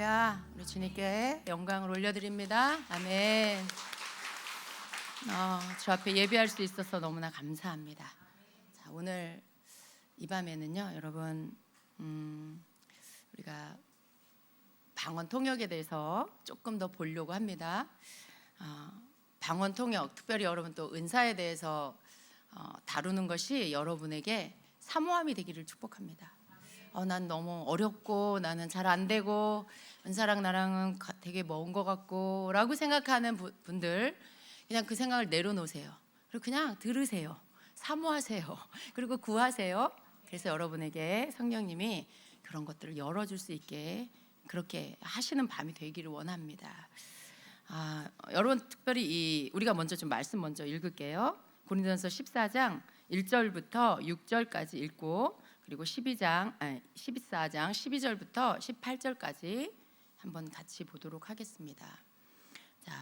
할렐루야. 우리 주님께 영광을 올려드립니다. 아멘. 주 앞에 예배할 수 있어서 너무나 감사합니다. 자, 오늘 이 밤에는요, 여러분, 우리가 방언 통역에 대해서 조금 더 보려고 합니다. 방언 통역, 특별히 여러분 또 은사에 대해서 다루는 것이 여러분에게 사모함이 되기를 축복합니다. 난 너무 어렵고 나는 잘 안 되고 은사랑 나랑은 되게 먼 것 같고 라고 생각하는 분들, 그냥 그 생각을 내려놓으세요. 그리고 그냥 들으세요. 사모하세요. 그리고 구하세요. 그래서 여러분에게 성령님이 그런 것들을 열어줄 수 있게 그렇게 하시는 밤이 되기를 원합니다. 여러분, 특별히 우리가 먼저 좀 말씀 먼저 읽을게요. 고린도전서 14장 1절부터 6절까지 읽고, 그리고 14장 12절부터 18절까지 한번 같이 보도록 하겠습니다. 자,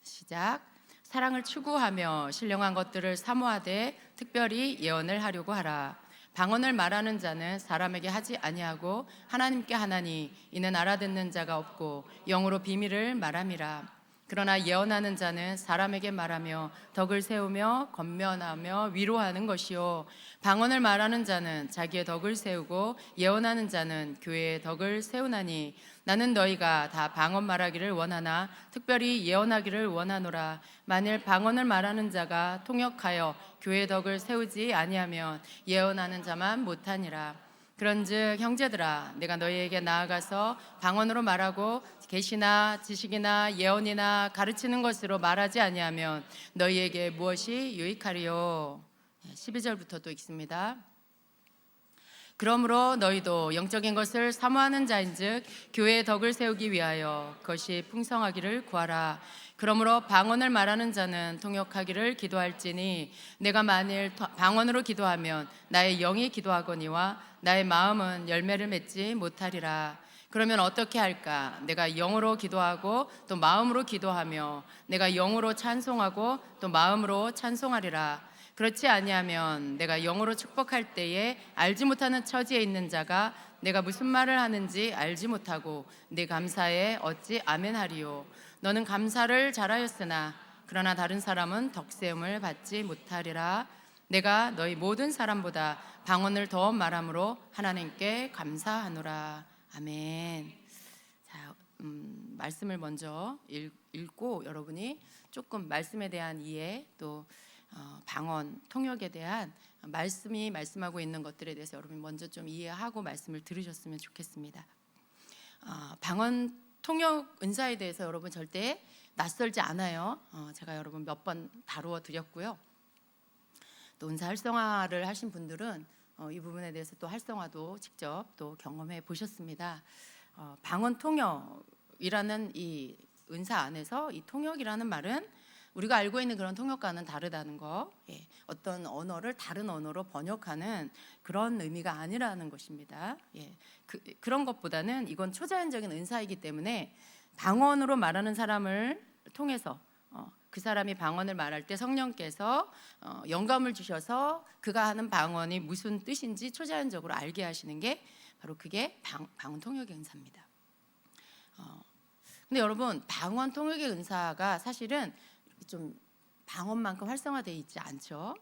시작. 사랑을 추구하며 신령한 것들을 사모하되 특별히 예언을 하려고 하라. 방언을 말하는 자는 사람에게 하지 아니하고 하나님께 하나니 이는 알아듣는 자가 없고 영으로 비밀을 말함이라. 그러나 예언하는 자는 사람에게 말하며 덕을 세우며 권면하며 위로하는 것이요, 방언을 말하는 자는 자기의 덕을 세우고 예언하는 자는 교회의 덕을 세우나니 나는 너희가 다 방언 말하기를 원하나 특별히 예언하기를 원하노라. 만일 방언을 말하는 자가 통역하여 교회의 덕을 세우지 아니하면 예언하는 자만 못하니라. 그런즉 형제들아, 내가 너희에게 나아가서 방언으로 말하고 계시나 지식이나 예언이나 가르치는 것으로 말하지 아니하면 너희에게 무엇이 유익하리요? 12절부터 또 읽습니다. 그러므로 너희도 영적인 것을 사모하는 자인즉 교회의 덕을 세우기 위하여 그것이 풍성하기를 구하라. 그러므로 방언을 말하는 자는 통역하기를 기도할지니 내가 만일 방언으로 기도하면 나의 영이 기도하거니와 나의 마음은 열매를 맺지 못하리라. 그러면 어떻게 할까? 내가 영으로 기도하고 또 마음으로 기도하며 내가 영으로 찬송하고 또 마음으로 찬송하리라. 그렇지 아니하면 내가 영으로 축복할 때에 알지 못하는 처지에 있는 자가 내가 무슨 말을 하는지 알지 못하고 네 감사에 어찌 아멘하리요. 너는 감사를 잘하였으나 그러나 다른 사람은 덕세움을 받지 못하리라. 내가 너희 모든 사람보다 방언을 더 말함으로 하나님께 감사하노라. 아멘. 자, 말씀을 먼저 읽고 여러분이 조금 말씀에 대한 이해, 또 방언 통역에 대한 말씀이 말씀하고 있는 것들에 대해서 여러분이 먼저 좀 이해하고 말씀을 들으셨으면 좋겠습니다. 방언 통역 은사에 대해서 여러분 절대 낯설지 않아요. 제가 여러분 몇 번 다루어 드렸고요. 또 은사 활성화를 하신 분들은 이 부분에 대해서 또 활성화도 직접 또 경험해 보셨습니다. 방언 통역이라는 이 은사 안에서 이 통역이라는 말은 우리가 알고 있는 그런 통역과는 다르다는 거, 어떤 언어를 다른 언어로 번역하는 그런 의미가 아니라는 것입니다. 그런 것보다는 이건 초자연적인 은사이기 때문에 방언으로 말하는 사람을 통해서 그 사람이 방언을 말할 때 성령께서 영감을 주셔서 그가 하는 방언이 무슨 뜻인지 초자연적으로 알게 하시는 게 바로 그게 방언 통역의 은사입니다. 근데 여러분, 방언 통역의 은사가 사실은 좀 방언만큼 활성화되어 있지 않죠.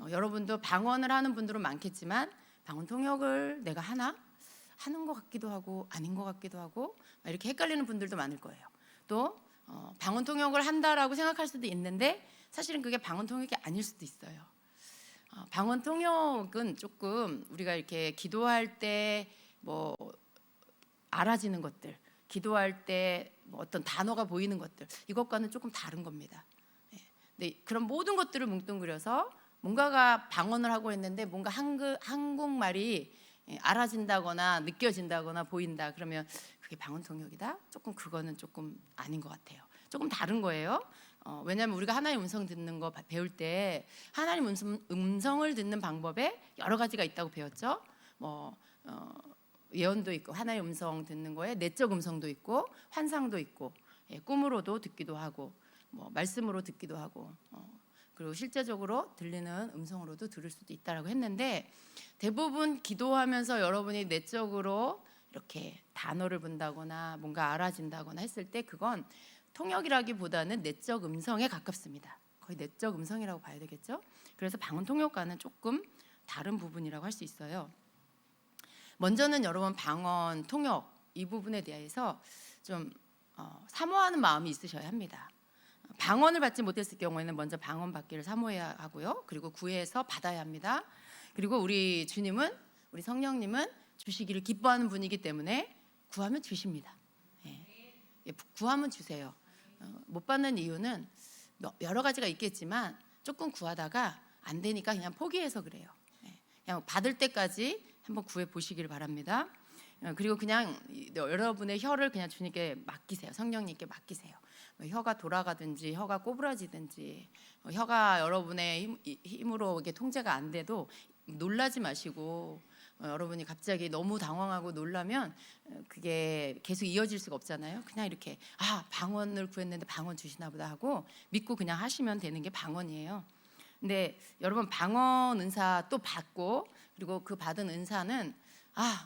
여러분도 방언을 하는 분들은 많겠지만 방언 통역을 내가 하는 것 같기도 하고 아닌 것 같기도 하고 이렇게 헷갈리는 분들도 많을 거예요. 또 방언 통역을 한다라고 생각할 수도 있는데 사실은 그게 방언 통역이 아닐 수도 있어요. 방언 통역은 조금 우리가 이렇게 기도할 때 뭐 알아지는 것들, 기도할 때 뭐 어떤 단어가 보이는 것들, 이것과는 조금 다른 겁니다. 네, 그런 모든 것들을 뭉뚱그려서 뭔가가 방언을 하고 있는데 뭔가 한국말이 알아진다거나 느껴진다거나 보인다, 그러면 그게 방언 통역이다? 그거는 조금 아닌 것 같아요. 조금 다른 거예요. 왜냐하면 우리가 하나님 음성 듣는 거 배울 때 하나님 음성을 듣는 방법에 여러 가지가 있다고 배웠죠. 예언도 있고 하나님 음성 듣는 거에 내적 음성도 있고 환상도 있고 꿈으로도 듣기도 하고 말씀으로 듣기도 하고 그리고 실제적으로 들리는 음성으로도 들을 수도 있다라고 했는데, 대부분 기도하면서 여러분이 내적으로 이렇게 단어를 본다거나 뭔가 알아진다거나 했을 때 그건 통역이라기보다는 내적 음성에 가깝습니다. 거의 내적 음성이라고 봐야 되겠죠. 그래서 방언 통역과는 조금 다른 부분이라고 할 수 있어요. 먼저는 여러분 방언 통역 이 부분에 대해서 좀 사모하는 마음이 있으셔야 합니다. 방언을 받지 못했을 경우에는 먼저 방언 받기를 사모해야 하고요. 그리고 구해서 받아야 합니다. 그리고 우리 주님은, 우리 성령님은 주시기를 기뻐하는 분이기 때문에 구하면 주십니다. 구하면 주세요. 못 받는 이유는 여러 가지가 있겠지만 조금 구하다가 안 되니까 그냥 포기해서 그래요. 그냥 받을 때까지 한번 구해 보시기를 바랍니다. 그리고 그냥 여러분의 혀를 그냥 주님께 맡기세요. 성령님께 맡기세요. 혀가 돌아가든지 혀가 꼬부라지든지 혀가 여러분의 힘으로 이게 통제가 안 돼도 놀라지 마시고, 여러분이 갑자기 너무 당황하고 놀라면 그게 계속 이어질 수가 없잖아요. 그냥 이렇게 방언을 구했는데 방언 주시나 보다 하고 믿고 그냥 하시면 되는 게 방언이에요. 근데 여러분 방언 은사 또 받고, 그리고 그 받은 은사는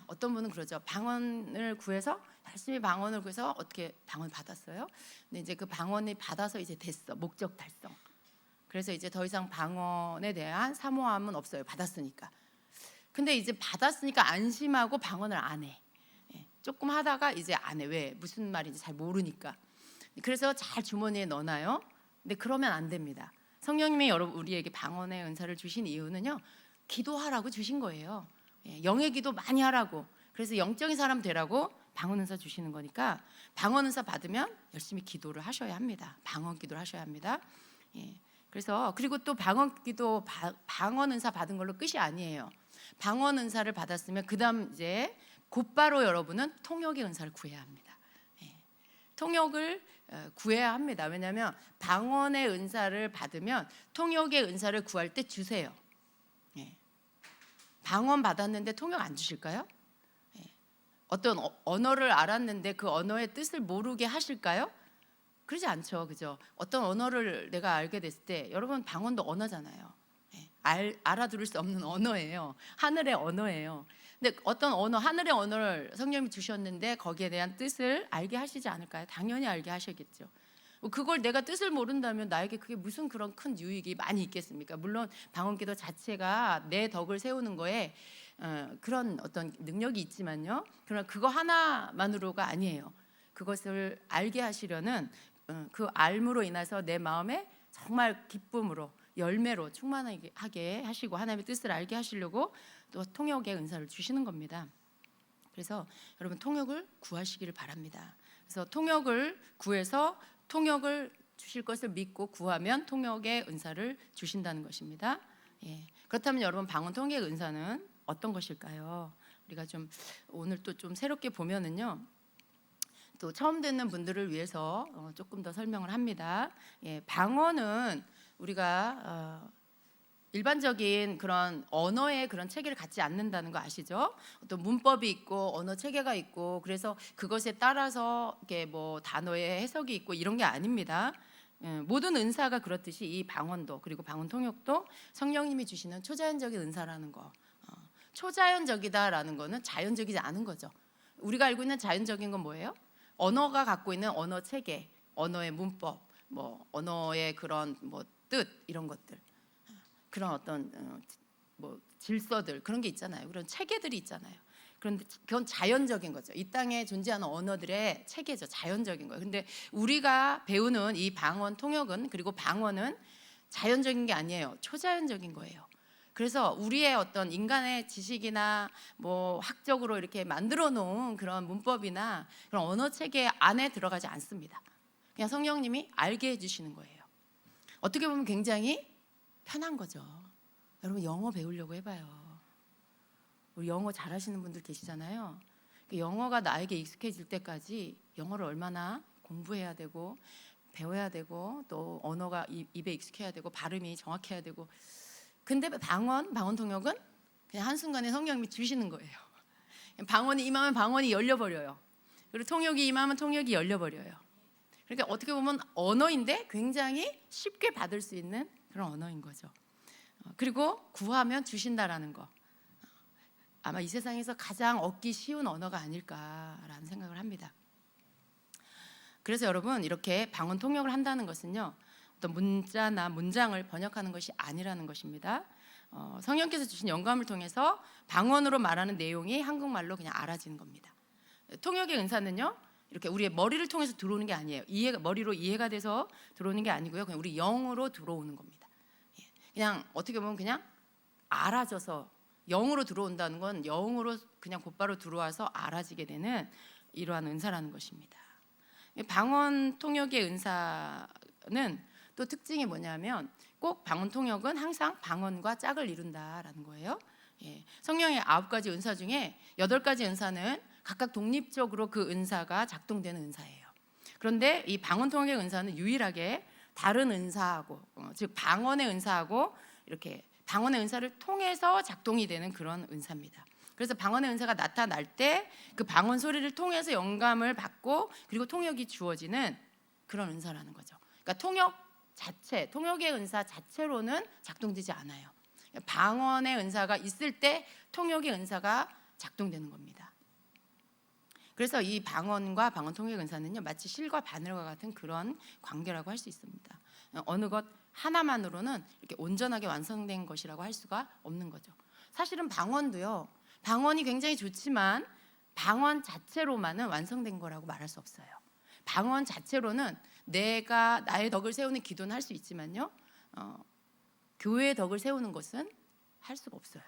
어떤 분은 그러죠. 방언을 구해서 열심히 방언을 구해서 어떻게 방언 받았어요. 근데 이제 그 방언이 받아서 이제 됐어. 목적 달성. 그래서 이제 더 이상 방언에 대한 사모함은 없어요. 받았으니까. 근데 이제 받았으니까 안심하고 방언을 안 해. 조금 하다가 이제 안 해. 왜? 무슨 말인지 잘 모르니까. 그래서 잘 주머니에 넣어놔요. 근데 그러면 안 됩니다. 성령님이 우리에게 방언의 은사를 주신 이유는요, 기도하라고 주신 거예요. 영의 기도 많이 하라고. 그래서 영적인 사람 되라고 방언 은사 주시는 거니까 방언 은사 받으면 열심히 기도를 하셔야 합니다. 방언 기도를 하셔야 합니다. 그래서 그리고 또 방언 기도, 방언 은사 받은 걸로 끝이 아니에요. 방언 은사를 받았으면 그다음 이제 곧바로 여러분은 통역의 은사를 구해야 합니다. 통역을 구해야 합니다. 왜냐하면 방언의 은사를 받으면 통역의 은사를 구할 때 주세요. 방언 받았는데 통역 안 주실까요? 어떤 언어를 알았는데 그 언어의 뜻을 모르게 하실까요? 그러지 않죠, 그죠? 어떤 언어를 내가 알게 됐을 때, 여러분 방언도 언어잖아요. 알아들을 수 없는 언어예요. 하늘의 언어예요. 근데 어떤 언어, 하늘의 언어를 성령님이 주셨는데 거기에 대한 뜻을 알게 하시지 않을까요? 당연히 알게 하시겠죠. 그걸 내가 뜻을 모른다면 나에게 그게 무슨 그런 큰 유익이 많이 있겠습니까? 물론 방언기도 자체가 내 덕을 세우는 거에 그런 어떤 능력이 있지만요. 그러나 그거 하나만으로가 아니에요. 그것을 알게 하시려는 그 알므로 인해서 내 마음에 정말 기쁨으로 열매로 충만하게 하시고 하나님의 뜻을 알게 하시려고 또 통역의 은사를 주시는 겁니다. 그래서 여러분 통역을 구하시기를 바랍니다. 그래서 통역을 구해서 통역을 주실 것을 믿고 구하면 통역의 은사를 주신다는 것입니다. 그렇다면 여러분 방언 통역의 은사는 어떤 것일까요? 우리가 좀 오늘 또 좀 새롭게 보면은요, 또 처음 듣는 분들을 위해서 조금 더 설명을 합니다. 방언은 우리가 일반적인 그런 언어의 그런 체계를 갖지 않는다는 거 아시죠? 어떤 문법이 있고 언어 체계가 있고, 그래서 그것에 따라서 이렇게 뭐 단어의 해석이 있고 이런 게 아닙니다. 모든 은사가 그렇듯이 이 방언도, 그리고 방언 통역도 성령님이 주시는 초자연적인 은사라는 거. 초자연적이다라는 거는 자연적이지 않은 거죠. 우리가 알고 있는 자연적인 건 뭐예요? 언어가 갖고 있는 언어 체계, 언어의 문법, 뭐 언어의 그런 뭐 뜻, 이런 것들, 그런 어떤 뭐 질서들, 그런 게 있잖아요. 그런 체계들이 있잖아요. 그런데 그건 자연적인 거죠. 이 땅에 존재하는 언어들의 체계죠. 자연적인 거예요. 근데 우리가 배우는 이 방언 통역은, 그리고 방언은 자연적인 게 아니에요. 초자연적인 거예요. 그래서 우리의 어떤 인간의 지식이나 뭐 학적으로 이렇게 만들어 놓은 그런 문법이나 그런 언어 체계 안에 들어가지 않습니다. 그냥 성령님이 알게 해주시는 거예요. 어떻게 보면 굉장히 편한 거죠. 여러분 영어 배우려고 해봐요. 우리 영어 잘하시는 분들 계시잖아요. 영어가 나에게 익숙해질 때까지 영어를 얼마나 공부해야 되고 배워야 되고, 또 언어가 입에 익숙해야 되고 발음이 정확해야 되고. 근데 방언 통역은 그냥 한순간에 성령님이 주시는 거예요. 방언이 임하면 방언이 열려버려요. 그리고 통역이 임하면 통역이 열려버려요. 그러니까 어떻게 보면 언어인데 굉장히 쉽게 받을 수 있는 그런 언어인 거죠. 그리고 구하면 주신다라는 거. 아마 이 세상에서 가장 얻기 쉬운 언어가 아닐까라는 생각을 합니다. 그래서 여러분, 이렇게 방언 통역을 한다는 것은요, 어떤 문자나 문장을 번역하는 것이 아니라는 것입니다. 성령께서 주신 영감을 통해서 방언으로 말하는 내용이 한국말로 그냥 알아지는 겁니다. 통역의 은사는요, 이렇게 우리의 머리를 통해서 들어오는 게 아니에요. 머리로 이해가 돼서 들어오는 게 아니고요, 그냥 우리 영으로 들어오는 겁니다. 그냥 어떻게 보면 그냥 알아져서, 영으로 들어온다는 건 영으로 그냥 곧바로 들어와서 알아지게 되는 이러한 은사라는 것입니다. 방언 통역의 은사는 또 특징이 뭐냐면, 꼭 방언 통역은 항상 방언과 짝을 이룬다라는 거예요. 성령의 9가지 은사 중에 8가지 은사는 각각 독립적으로 그 은사가 작동되는 은사예요. 그런데 이 방언 통역의 은사는 유일하게 다른 은사하고, 즉 방언의 은사하고 이렇게 방언의 은사를 통해서 작동이 되는 그런 은사입니다. 그래서 방언의 은사가 나타날 때 그 방언 소리를 통해서 영감을 받고, 그리고 통역이 주어지는 그런 은사라는 거죠. 그러니까 통역의 은사 자체로는 작동되지 않아요. 방언의 은사가 있을 때 통역의 은사가 작동되는 겁니다. 그래서 이 방언과 방언 통역 은사는요, 마치 실과 바늘과 같은 그런 관계라고 할 수 있습니다. 어느 것 하나만으로는 이렇게 온전하게 완성된 것이라고 할 수가 없는 거죠. 사실은 방언도요, 방언이 굉장히 좋지만 방언 자체로만은 완성된 거라고 말할 수 없어요. 방언 자체로는 내가 나의 덕을 세우는 기도는 할 수 있지만요, 교회의 덕을 세우는 것은 할 수가 없어요.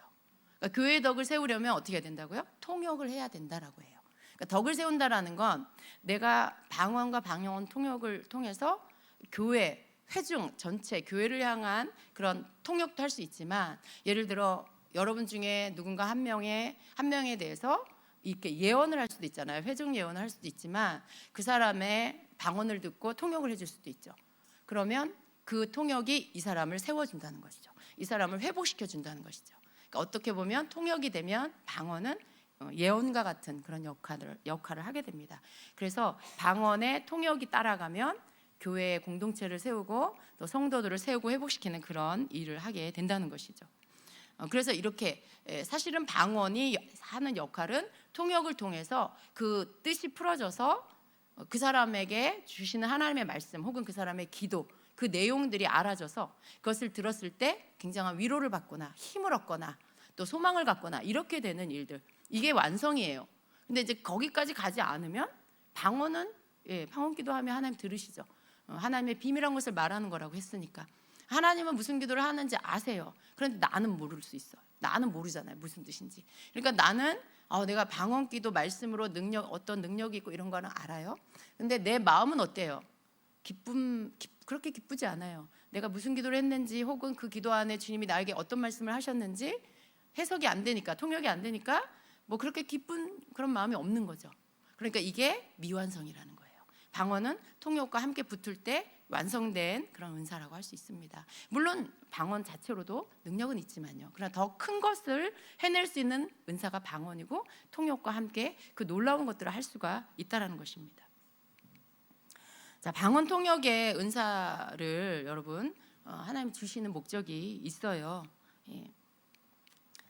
그러니까 교회의 덕을 세우려면 어떻게 해야 된다고요? 통역을 해야 된다라고 해요. 그러니까 덕을 세운다라는 건 내가 방언과 방언 통역을 통해서 교회, 회중 전체 교회를 향한 그런 통역도 할 수 있지만, 예를 들어 여러분 중에 누군가 한 명에 대해서 이렇게 예언을 할 수도 있잖아요. 회중 예언을 할 수도 있지만 그 사람의 방언을 듣고 통역을 해줄 수도 있죠. 그러면 그 통역이 이 사람을 세워준다는 것이죠. 이 사람을 회복시켜준다는 것이죠. 그러니까 어떻게 보면 통역이 되면 방언은 예언과 같은 그런 역할을 하게 됩니다. 그래서 방언의 통역이 따라가면 교회의 공동체를 세우고 또 성도들을 세우고 회복시키는 그런 일을 하게 된다는 것이죠. 그래서 이렇게 사실은 방언이 하는 역할은 통역을 통해서 그 뜻이 풀어져서 그 사람에게 주시는 하나님의 말씀 혹은 그 사람의 기도, 그 내용들이 알아져서 그것을 들었을 때 굉장한 위로를 받거나 힘을 얻거나 또 소망을 갖거나 이렇게 되는 일들, 이게 완성이에요. 근데 이제 거기까지 가지 않으면 방언은 방언 기도하면 하나님 들으시죠. 하나님의 비밀한 것을 말하는 거라고 했으니까. 하나님은 무슨 기도를 하는지 아세요. 그런데 나는 모를 수 있어요. 나는 모르잖아요, 무슨 뜻인지. 그러니까 나는 내가 방언 기도 말씀으로 어떤 능력이 있고 이런 거는 알아요. 근데 내 마음은 어때요? 그렇게 기쁘지 않아요. 내가 무슨 기도를 했는지 혹은 그 기도 안에 주님이 나에게 어떤 말씀을 하셨는지 해석이 안 되니까, 통역이 안 되니까 뭐 그렇게 기쁜 그런 마음이 없는 거죠. 그러니까 이게 미완성이라는 거예요. 방언은 통역과 함께 붙을 때 완성된 그런 은사라고 할 수 있습니다. 물론 방언 자체로도 능력은 있지만요. 그러나 더 큰 것을 해낼 수 있는 은사가 방언이고, 통역과 함께 그 놀라운 것들을 할 수가 있다라는 것입니다. 자, 방언 통역의 은사를 여러분 하나님 주시는 목적이 있어요.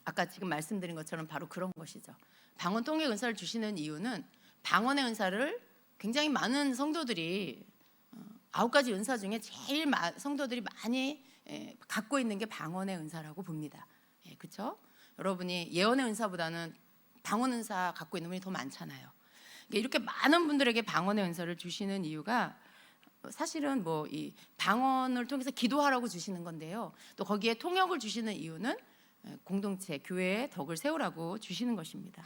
아까 지금 말씀드린 것처럼 바로 그런 것이죠. 방언 통역 은사를 주시는 이유는 방언의 은사를 굉장히 많은 성도들이 9가지 은사 중에 제일 성도들이 많이 갖고 있는 게 방언의 은사라고 봅니다. 그렇죠? 여러분이 예언의 은사보다는 방언 은사 갖고 있는 분이 더 많잖아요. 이렇게 많은 분들에게 방언의 은사를 주시는 이유가 사실은 뭐 이 방언을 통해서 기도하라고 주시는 건데요. 또 거기에 통역을 주시는 이유는 공동체, 교회의 덕을 세우라고 주시는 것입니다.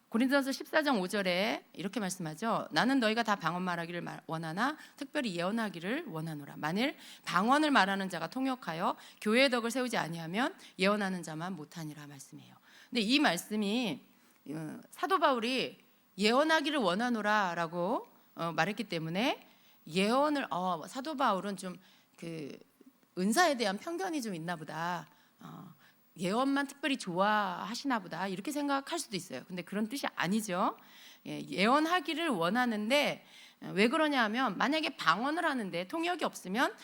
고린도전서 14장 5절에 이렇게 말씀하죠. 나는 너희가 다 방언 말하기를 원하나 특별히 예언하기를 원하노라. 만일 방언을 말하는 자가 통역하여 교회의 덕을 세우지 아니하면 예언하는 자만 못하니라 말씀이에요. 근데 이 말씀이 사도 바울이 예언하기를 원하노라라고 말했기 때문에 예언을 사도 바울은 좀 그 은사에 대한 편견이 좀 있나 보다. 예언만 특별히 좋아하시나 보다 이렇게 생각할 수도 있어요. 근데 그런 뜻이 아니죠. 예언하기를 원하는데 왜 그러냐 하면 만약에 방언을 하는데 통역이 없으면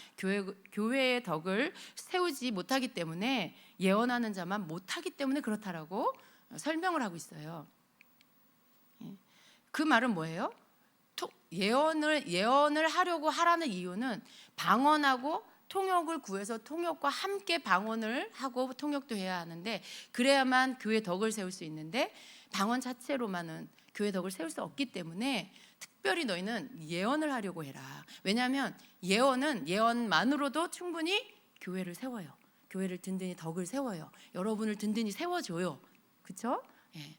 교회의 덕을 세우지 못하기 때문에 예언하는 자만 못하기 때문에 그렇다라고 설명을 하고 있어요. 그 말은 뭐예요? 예언을 하려고 하라는 이유는 방언하고 통역을 구해서 통역과 함께 방언을 하고 통역도 해야 하는데 그래야만 교회 덕을 세울 수 있는데 방언 자체로만은 교회 덕을 세울 수 없기 때문에 특별히 너희는 예언을 하려고 해라. 왜냐하면 예언만으로도 충분히 교회를 세워요. 교회를 든든히 덕을 세워요. 여러분을 든든히 세워줘요. 그렇죠? 예.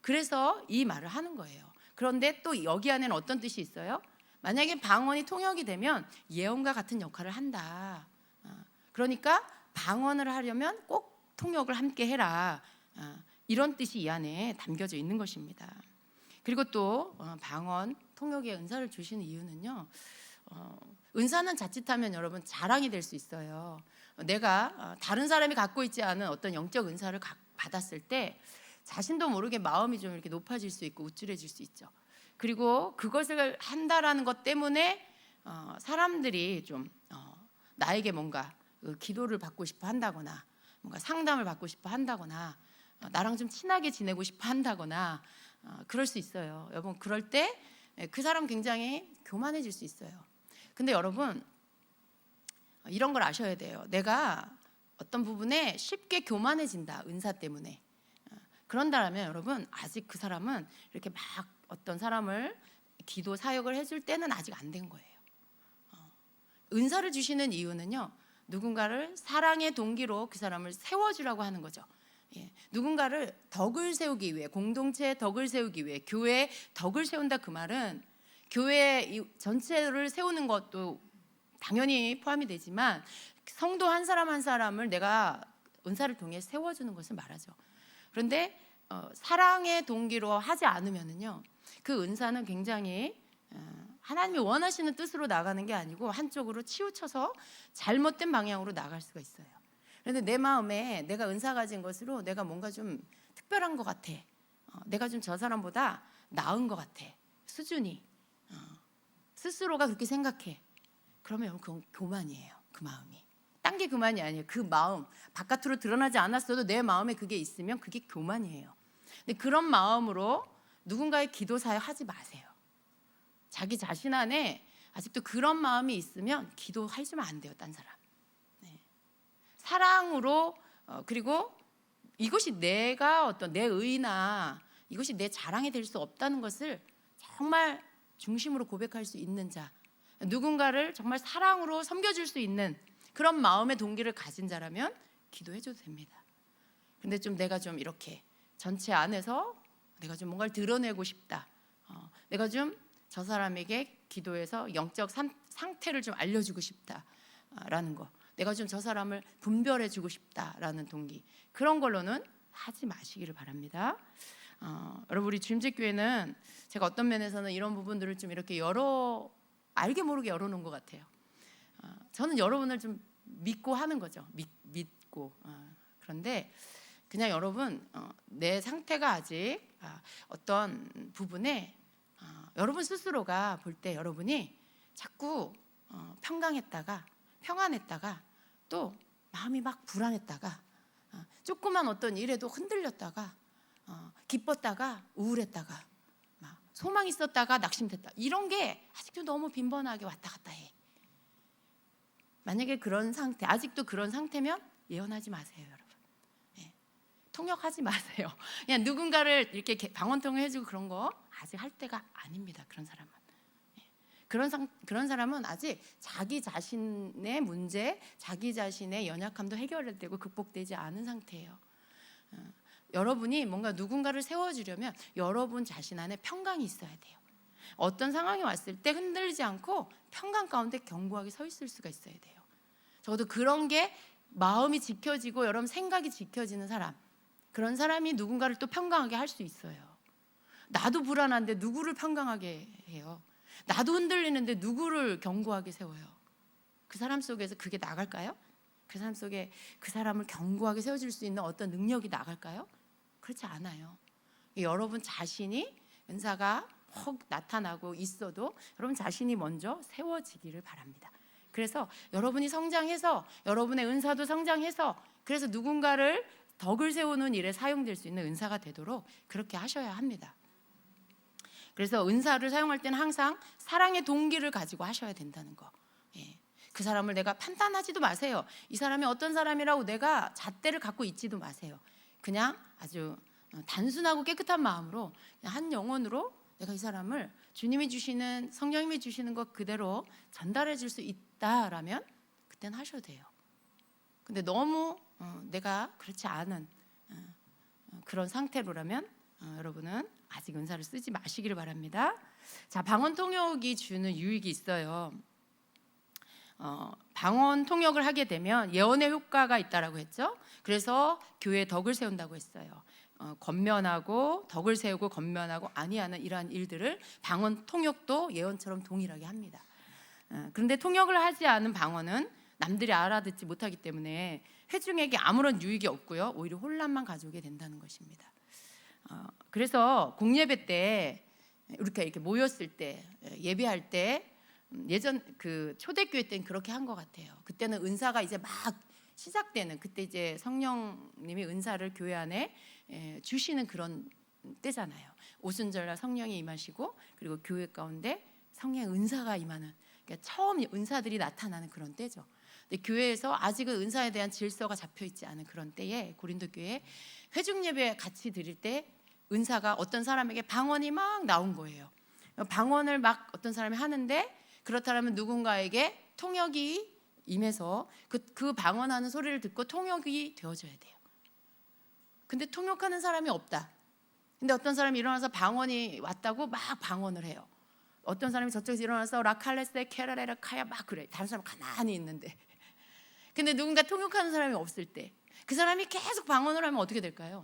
그래서 이 말을 하는 거예요. 그런데 또 여기 안에는 어떤 뜻이 있어요? 만약에 방언이 통역이 되면 예언과 같은 역할을 한다. 그러니까 방언을 하려면 꼭 통역을 함께 해라. 이런 뜻이 이 안에 담겨져 있는 것입니다. 그리고 또 방언, 통역의 은사를 주시는 이유는요. 은사는 자칫하면 여러분 자랑이 될 수 있어요. 내가 다른 사람이 갖고 있지 않은 어떤 영적 은사를 받았을 때 자신도 모르게 마음이 좀 이렇게 높아질 수 있고 우쭐해질 수 있죠. 그리고 그것을 한다라는 것 때문에 사람들이 좀 나에게 뭔가 기도를 받고 싶어 한다거나 뭔가 상담을 받고 싶어 한다거나 나랑 좀 친하게 지내고 싶어 한다거나 그럴 수 있어요. 여러분 그럴 때 그 사람 굉장히 교만해질 수 있어요. 근데 여러분 이런 걸 아셔야 돼요. 내가 어떤 부분에 쉽게 교만해진다. 은사 때문에. 그런다면 여러분 아직 그 사람은 이렇게 막 어떤 사람을 기도 사역을 해줄 때는 아직 안 된 거예요. 은사를 주시는 이유는요. 누군가를 사랑의 동기로 그 사람을 세워주라고 하는 거죠. 누군가를 덕을 세우기 위해 공동체의 덕을 세우기 위해 교회의 덕을 세운다 그 말은 교회 전체를 세우는 것도 당연히 포함이 되지만 성도 한 사람 한 사람을 내가 은사를 통해 세워주는 것을 말하죠. 그런데 사랑의 동기로 하지 않으면은요 그 은사는 굉장히 하나님이 원하시는 뜻으로 나가는 게 아니고 한쪽으로 치우쳐서 잘못된 방향으로 나갈 수가 있어요. 그런데 내 마음에 내가 은사 가진 것으로 내가 뭔가 좀 특별한 것 같아. 내가 좀 저 사람보다 나은 것 같아. 수준이 스스로가 그렇게 생각해. 그러면 그건 교만이에요. 그 마음이. 딴 게 교만이 아니에요. 그 마음 바깥으로 드러나지 않았어도 내 마음에 그게 있으면 그게 교만이에요. 근데 그런 마음으로 누군가의 기도 사역 하지 마세요. 자기 자신 안에 아직도 그런 마음이 있으면 기도하시면 안 돼요. 딴 사람. 사랑으로 그리고 이것이 내가 어떤 내 의나 이것이 내 자랑이 될 수 없다는 것을 정말 중심으로 고백할 수 있는 자, 누군가를 정말 사랑으로 섬겨줄 수 있는 그런 마음의 동기를 가진 자라면 기도해줘도 됩니다. 근데 좀 내가 좀 이렇게 전체 안에서 내가 좀 뭔가를 드러내고 싶다. 내가 좀 저 사람에게 기도해서 영적 상태를 좀 알려주고 싶다라는 거. 내가 좀 저 사람을 분별해주고 싶다라는 동기. 그런 걸로는 하지 마시기를 바랍니다. 여러분 우리 주임제교회는 제가 어떤 면에서는 이런 부분들을 좀 이렇게 알게 모르게 열어놓은 것 같아요. 저는 여러분을 좀 믿고 하는 거죠. 믿고. 그런데 그냥 여러분 내 상태가 아직 어떤 부분에 여러분 스스로가 볼 때 여러분이 자꾸 평안했다가 또 마음이 막 불안했다가 조그만 어떤 일에도 흔들렸다가 기뻤다가 우울했다가 막 소망 있었다가 낙심됐다 이런 게 아직도 너무 빈번하게 왔다 갔다 해. 만약에 그런 상태 아직도 그런 상태면 예언하지 마세요 여러분. 통역하지 마세요. 그냥 누군가를 이렇게 방언통역 해주고 그런 거 아직 할 때가 아닙니다. 그런 사람은. 그런 사람은 아직 자기 자신의 문제, 자기 자신의 연약함도 해결되고 극복되지 않은 상태예요. 여러분이 뭔가 누군가를 세워주려면 여러분 자신 안에 평강이 있어야 돼요. 어떤 상황이 왔을 때 흔들리지 않고 평강 가운데 견고하게 서 있을 수가 있어야 돼요. 적어도 그런 게 마음이 지켜지고 여러분 생각이 지켜지는 사람, 그런 사람이 누군가를 또 평강하게 할 수 있어요. 나도 불안한데 누구를 평강하게 해요? 나도 흔들리는데 누구를 견고하게 세워요? 그 사람 속에서 그게 나갈까요? 그 사람 속에 그 사람을 견고하게 세워줄 수 있는 어떤 능력이 나갈까요? 그렇지 않아요. 여러분 자신이 은사가 혹 나타나고 있어도 여러분 자신이 먼저 세워지기를 바랍니다. 그래서 여러분이 성장해서 여러분의 은사도 성장해서 그래서 누군가를 덕을 세우는 일에 사용될 수 있는 은사가 되도록 그렇게 하셔야 합니다. 그래서 은사를 사용할 때는 항상 사랑의 동기를 가지고 하셔야 된다는 거. 그 사람을 내가 판단하지도 마세요. 이 사람이 어떤 사람이라고 내가 잣대를 갖고 있지도 마세요. 그냥 아주 단순하고 깨끗한 마음으로 그냥 한 영혼으로 내가 이 사람을 주님이 주시는 성령님이 주시는 것 그대로 전달해 줄 수 있다라면 그때는 하셔도 돼요. 근데 너무 내가 그렇지 않은 그런 상태로라면 여러분은 아직 은사를 쓰지 마시기를 바랍니다. 자, 방언 통역이 주는 유익이 있어요. 방언 통역을 하게 되면 예언의 효과가 있다라고 했죠. 그래서 교회에 덕을 세운다고 했어요. 권면하고 덕을 세우고 권면하고 아니하는 이러한 일들을 방언 통역도 예언처럼 동일하게 합니다. 그런데 통역을 하지 않은 방언은 남들이 알아듣지 못하기 때문에 회중에게 아무런 유익이 없고요, 오히려 혼란만 가져오게 된다는 것입니다. 그래서 공예배 때 이렇게 모였을 때 예배할 때 예전 그 초대교회 때는 그렇게 한 것 같아요. 그때는 은사가 이제 막 시작되는 그때 이제 성령님이 은사를 교회 안에 주시는 그런 때잖아요. 오순절날 성령이 임하시고 그리고 교회 가운데 성령의 은사가 임하는, 그러니까 처음 은사들이 나타나는 그런 때죠. 근데 교회에서 아직은 은사에 대한 질서가 잡혀 있지 않은 그런 때에 고린도 교회 회중 예배 같이 드릴 때 은사가 어떤 사람에게 방언이 막 나온 거예요. 방언을 막 어떤 사람이 하는데 그렇다면 누군가에게 통역이 임해서 그 방언하는 소리를 듣고 통역이 되어줘야 돼요. 근데 통역하는 사람이 없다. 근데 어떤 사람이 일어나서 방언이 왔다고 막 방언을 해요. 어떤 사람이 저쪽에서 일어나서 라칼레세 케라레라 카야 막 그래. 다른 사람 가만히 있는데. 근데 누군가 통역하는 사람이 없을 때 그 사람이 계속 방언을 하면 어떻게 될까요?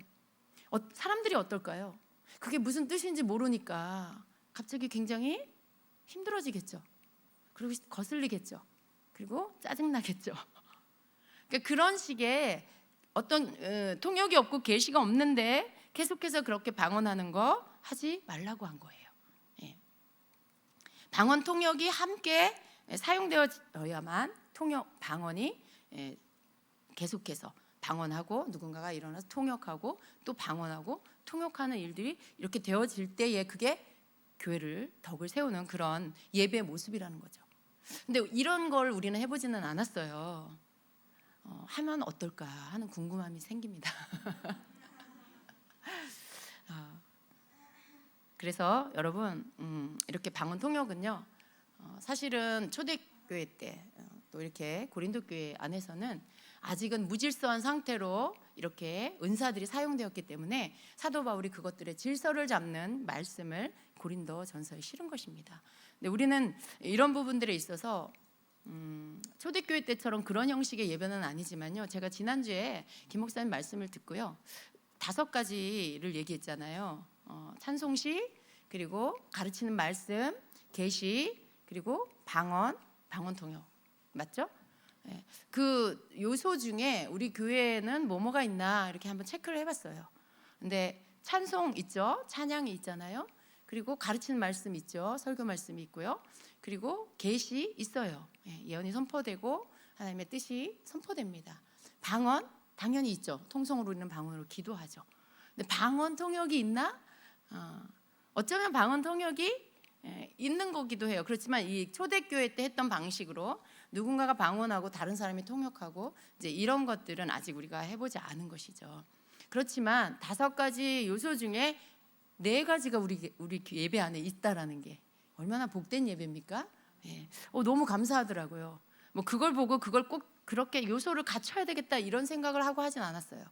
사람들이 어떨까요? 그게 무슨 뜻인지 모르니까 갑자기 굉장히 힘들어지겠죠. 그리고 거슬리겠죠. 그리고 짜증나겠죠. 그러니까 그런 식의 어떤 통역이 없고 계시가 없는데 계속해서 그렇게 방언하는 거 하지 말라고 한 거예요. 방언 통역이 함께 사용되어야만 방언이 계속해서 방언하고 누군가가 일어나서 통역하고 또 방언하고 통역하는 일들이 이렇게 되어질 때에 그게 교회를 덕을 세우는 그런 예배의 모습이라는 거죠. 근데 이런 걸 우리는 해보지는 않았어요. 하면 어떨까 하는 궁금함이 생깁니다. 그래서 여러분 이렇게 방언 통역은요, 사실은 초대교회 때 또 이렇게 고린도 교회 안에서는 아직은 무질서한 상태로 이렇게 은사들이 사용되었기 때문에 사도 바울이 그것들의 질서를 잡는 말씀을 고린도 전서에 실은 것입니다. 근데 우리는 이런 부분들에 있어서 초대교회 때처럼 그런 형식의 예배는 아니지만요, 제가 지난주에 김 목사님 말씀을 듣고요 5가지를 얘기했잖아요. 찬송시, 그리고 가르치는 말씀, 계시, 그리고 방언 통역, 맞죠? 그 요소 중에 우리 교회에는 뭐가 있나 이렇게 한번 체크를 해봤어요. 근데 찬송 있죠, 찬양이 있잖아요. 그리고 가르치는 말씀 있죠, 설교 말씀이 있고요. 그리고 계시 있어요. 예언이 선포되고 하나님의 뜻이 선포됩니다. 방언 당연히 있죠. 통성으로 있는 방언으로 기도하죠. 근데 방언 통역이 있나? 어쩌면 방언 통역이 있는 거기도 해요. 그렇지만 이 초대교회 때 했던 방식으로 누군가가 방언하고 다른 사람이 통역하고 이제 이런 것들은 아직 우리가 해보지 않은 것이죠. 그렇지만 5가지 요소 중에 4가지가 우리 예배 안에 있다라는 게 얼마나 복된 예배입니까? 너무 감사하더라고요. 뭐 그걸 보고 그걸 꼭 그렇게 요소를 갖춰야 되겠다 이런 생각을 하고 하진 않았어요.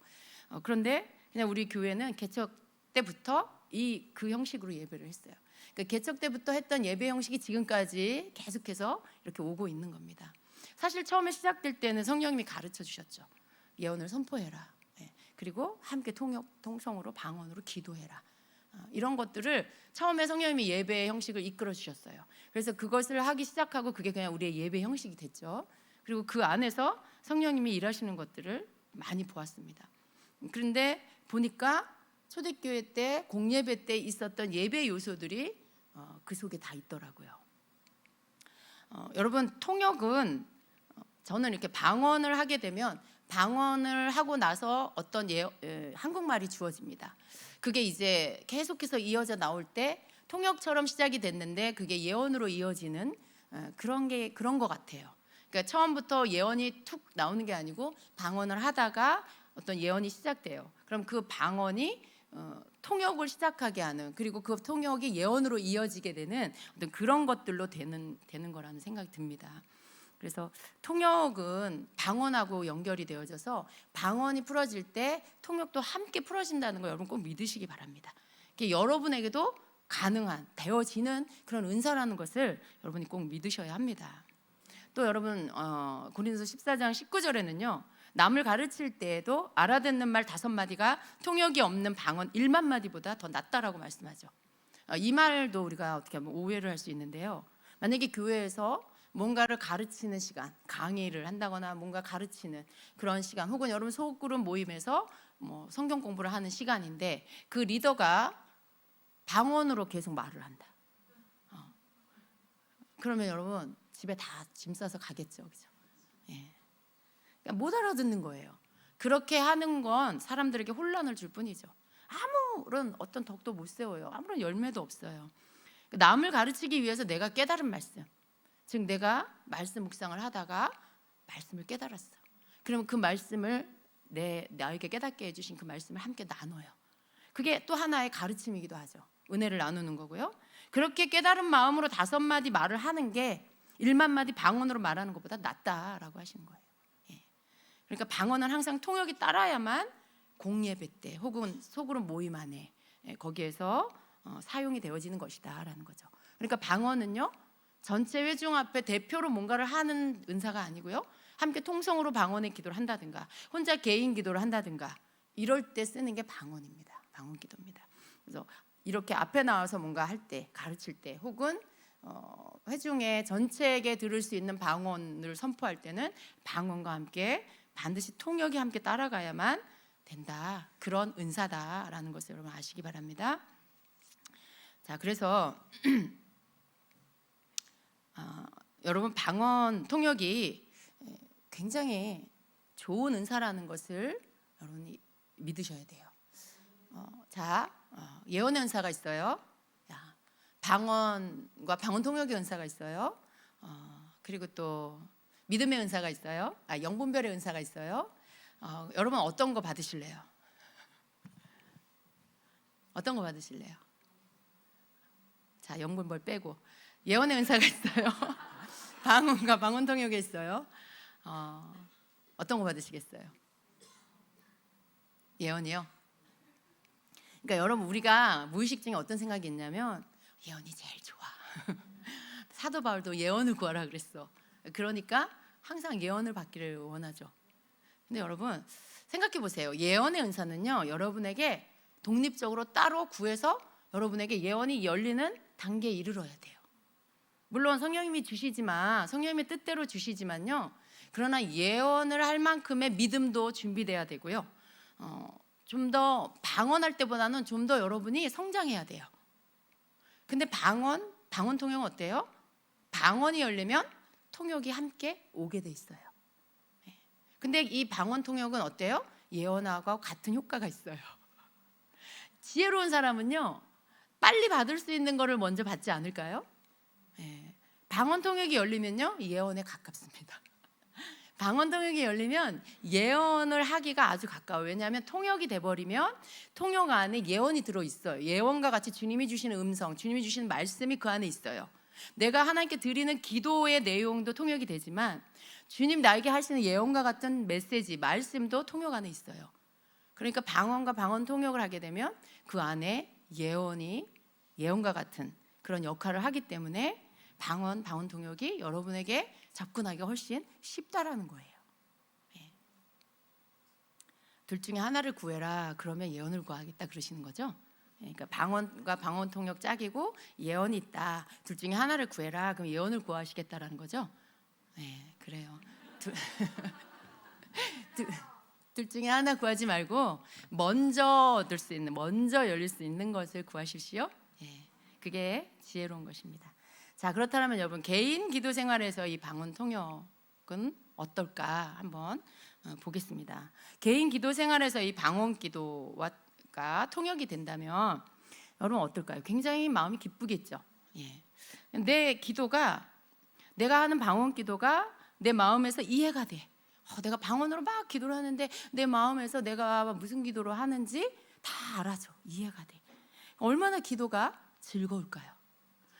그런데 그냥 우리 교회는 개척 때부터 그 형식으로 예배를 했어요. 그러니까 개척 때부터 했던 예배 형식이 지금까지 계속해서 이렇게 오고 있는 겁니다. 사실 처음에 시작될 때는 성령님이 가르쳐 주셨죠. 예언을 선포해라. 그리고 함께 통성으로 방언으로 기도해라. 이런 것들을 처음에 성령님이 예배의 형식을 이끌어 주셨어요. 그래서 그것을 하기 시작하고 그게 그냥 우리의 예배 형식이 됐죠. 그리고 그 안에서 성령님이 일하시는 것들을 많이 보았습니다. 그런데 보니까 초대교회 때 공예배 때 있었던 예배 요소들이 그 속에 다 있더라고요. 여러분, 통역은 저는 이렇게 방언을 하게 되면 방언을 하고 나서 어떤 한국말이 주어집니다. 그게 이제 계속해서 이어져 나올 때 통역처럼 시작이 됐는데 그게 예언으로 이어지는 그런 것 같아요. 그러니까 처음부터 예언이 툭 나오는 게 아니고 방언을 하다가 어떤 예언이 시작돼요. 그럼 그 방언이 통역을 시작하게 하는, 그리고 그 통역이 예언으로 이어지게 되는 어떤 그런 것들로 되는 거라는 생각이 듭니다. 그래서 통역은 방언하고 연결이 되어져서 방언이 풀어질 때 통역도 함께 풀어진다는 거 여러분 꼭 믿으시기 바랍니다. 여러분에게도 가능한, 되어지는 그런 은사라는 것을 여러분이 꼭 믿으셔야 합니다. 또 여러분 고린도서 14장 19절에는요 남을 가르칠 때에도 알아듣는 말 5마디가 통역이 없는 방언 1만 마디보다 더 낫다라고 말씀하죠. 이 말도 우리가 어떻게 하면 오해를 할 수 있는데요. 만약에 교회에서 뭔가를 가르치는 시간, 강의를 한다거나 뭔가 가르치는 그런 시간, 혹은 여러분 소그룹 모임에서 뭐 성경 공부를 하는 시간인데 그 리더가 방언으로 계속 말을 한다. 그러면 여러분 집에 다 짐 싸서 가겠죠, 그죠? 예. 그러니까 못 알아듣는 거예요. 그렇게 하는 건 사람들에게 혼란을 줄 뿐이죠. 아무런 어떤 덕도 못 세워요. 아무런 열매도 없어요. 남을 가르치기 위해서 내가 깨달은 말씀, 즉 내가 말씀 묵상을 하다가 말씀을 깨달았어. 그러면 그 말씀을 나에게 깨닫게 해주신 그 말씀을 함께 나눠요. 그게 또 하나의 가르침이기도 하죠. 은혜를 나누는 거고요. 그렇게 깨달은 마음으로 5마디 말을 하는 게 1만 마디 방언으로 말하는 것보다 낫다라고 하시는 거예요. 예. 그러니까 방언은 항상 통역이 따라야만 공예배 때 혹은 소그룹 모임 안에 거기에서 사용이 되어지는 것이다라는 거죠. 그러니까 방언은요 전체 회중 앞에 대표로 뭔가를 하는 은사가 아니고요, 함께 통성으로 방언의 기도를 한다든가 혼자 개인 기도를 한다든가 이럴 때 쓰는 게 방언입니다. 방언 기도입니다. 그래서 이렇게 앞에 나와서 뭔가 할 때, 가르칠 때, 혹은 회중의 전체에게 들을 수 있는 방언을 선포할 때는 방언과 함께 반드시 통역이 함께 따라가야만 된다. 그런 은사다라는 것을 여러분 아시기 바랍니다. 자, 그래서 여러분 방언 통역이 굉장히 좋은 은사라는 것을 여러분이 믿으셔야 돼요. 예언의 은사가 있어요. 방언과 방언 통역의 은사가 있어요. 그리고 또 믿음의 은사가 있어요. 영분별의 은사가 있어요. 여러분 어떤 거 받으실래요? 어떤 거 받으실래요? 자, 영분별 빼고 예언의 은사가 있어요. 방언과 방언 통역이 있어요. 어떤 거 받으시겠어요? 예언이요? 그러니까 여러분 우리가 무의식 중에 어떤 생각이 있냐면 예언이 제일 좋아. 사도 바울도 예언을 구하라 그랬어. 그러니까 항상 예언을 받기를 원하죠. 근데 여러분 생각해 보세요. 예언의 은사는요 여러분에게 독립적으로 따로 구해서 여러분에게 예언이 열리는 단계에 이르러야 돼요. 물론 성령님이 주시지만, 성령님의 뜻대로 주시지만요, 그러나 예언을 할 만큼의 믿음도 준비돼야 되고요, 좀 더 방언할 때보다는 좀 더 여러분이 성장해야 돼요. 근데 방언 통역은 어때요? 방언이 열리면 통역이 함께 오게 돼 있어요. 근데 이 방언 통역은 어때요? 예언하고 같은 효과가 있어요. 지혜로운 사람은요 빨리 받을 수 있는 거를 먼저 받지 않을까요? 방언 통역이 열리면요 예언에 가깝습니다. 방언 통역이 열리면 예언을 하기가 아주 가까워요. 왜냐하면 통역이 돼버리면 통역 안에 예언이 들어있어요. 예언과 같이 주님이 주시는 음성, 주님이 주시는 말씀이 그 안에 있어요. 내가 하나님께 드리는 기도의 내용도 통역이 되지만 주님 나에게 하시는 예언과 같은 메시지, 말씀도 통역 안에 있어요. 그러니까 방언과 방언 통역을 하게 되면 그 안에 예언과 같은 그런 역할을 하기 때문에 방언 통역이 여러분에게 접근하기가 훨씬 쉽다라는 거예요. 둘 중에 하나를 구해라 그러면 예언을 구하겠다 그러시는 거죠. 그러니까 방언과 방언 통역 짝이고 예언이 있다. 둘 중에 하나를 구해라 그럼 예언을 구하시겠다라는 거죠. 그래요. 둘 중에 하나 구하지 말고 먼저 얻을 수 있는, 먼저 열릴 수 있는 것을 구하십시오. 예, 그게 지혜로운 것입니다. 자, 그렇다면 여러분, 개인 기도 생활에서 이 방언 통역은 어떨까 한번 보겠습니다. 개인 기도 생활에서 이 방언 기도가 통역이 된다면 여러분 어떨까요? 굉장히 마음이 기쁘겠죠. 예. 내 기도가, 내가 하는 방언 기도가 내 마음에서 이해가 돼. 내가 방언으로 막 기도를 하는데 내 마음에서 내가 무슨 기도를 하는지 다 알아줘. 이해가 돼. 얼마나 기도가 즐거울까요?